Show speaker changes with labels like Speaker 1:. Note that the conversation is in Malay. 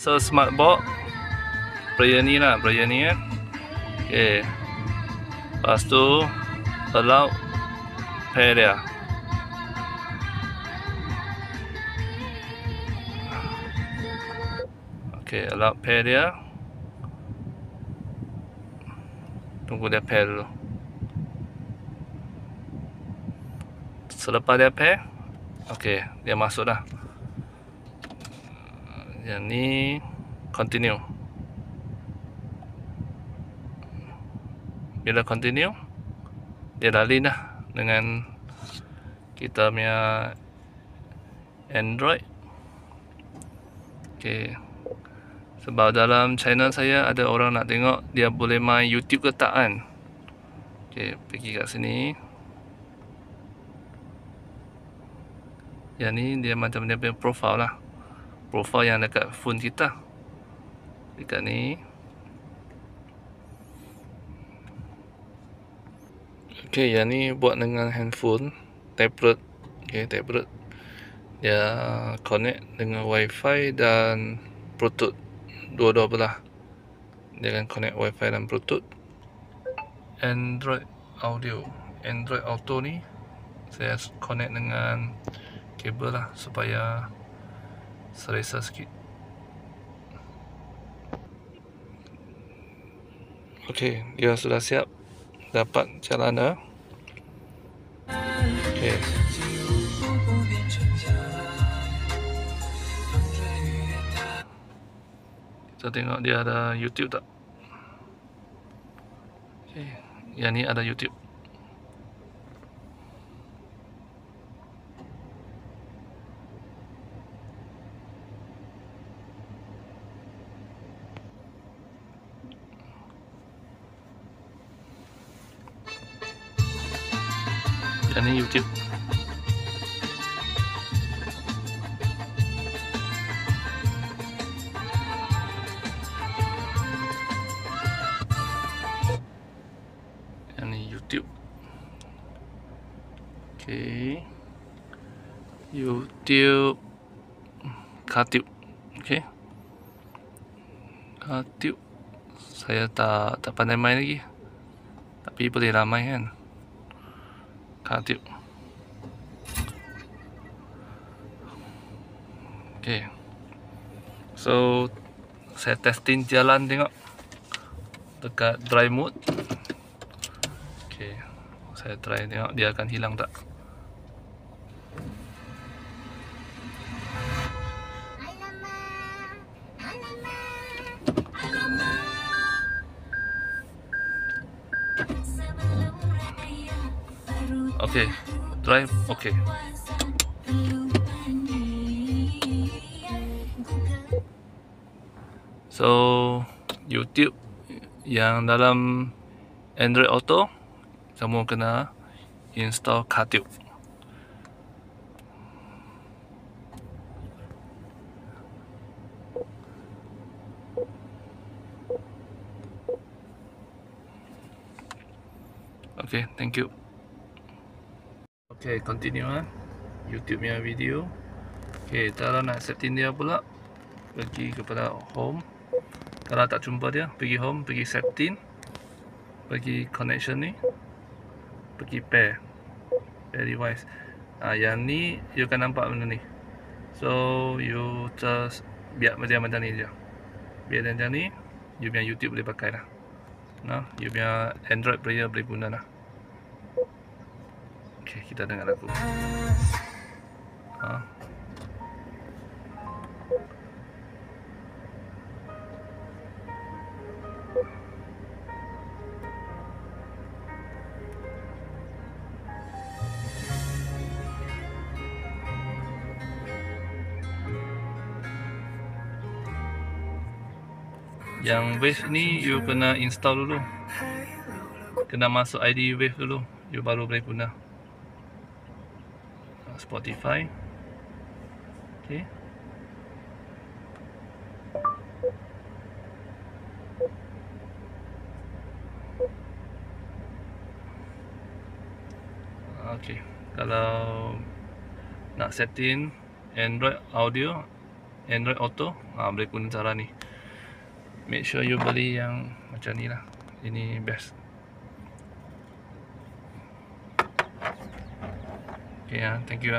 Speaker 1: So smart box player ni lah, player ni kan. Okay, lepas tu allow pair dia. Okay, allow pair dia. Tunggu dia pair dulu. Selepas dia pair, okay, dia masuk dah. Yang ni continue. Bila continue, dia dah link dah dengan kita punya Android. Okay, sebab dalam channel saya ada orang nak tengok dia boleh main YouTube ke tak kan. Okay, pergi kat sini. Yang ni dia macam dia punya profile lah, profile yang dekat phone kita. Dekat ni. Okay, yang ni buat dengan handphone, tablet. Okay, tablet dia connect dengan wifi dan bluetooth, dua-dua belah dia akan connect wifi dan bluetooth. Android audio, Android auto ni saya connect dengan kabel lah supaya selesa sikit. Okay, dia sudah siap dapat jalan dah. Okay, kita tengok dia ada YouTube tak. Okay, yang ni ada YouTube. Yang ni YouTube. Yang ni YouTube. Okay, YouTube Katube. Okay, Katube saya tak pandai main lagi, tapi boleh ramai kan. Katube. Okay, so saya testing jalan tengok dekat dry mode. Okay, saya try tengok dia akan hilang tak. Okay, drive. Okay, so YouTube yang dalam Android Auto, kamu kena install Katube. Okay, thank you. Okay, continue lah YouTube punya video. Okay, kalau nak setting dia pula, pergi kepada home. Kalau tak jumpa dia, pergi home, pergi setting, pergi connection ni, pergi pair device. Yang ni you akan nampak benda ni. So you just biar macam ni je. Biar macam ni, you punya YouTube boleh pakai lah. Nah, you punya Android player boleh guna lah. Okay, kita dengar lagu. Yang Wave ni you kena install dulu, kena masuk ID Wave dulu, you baru boleh guna. Spotify. Okay, okay. Kalau nak setting Android audio, Android Auto, boleh guna cara ni. Make sure you beli yang macam ni lah. Ini best. Okay, thank you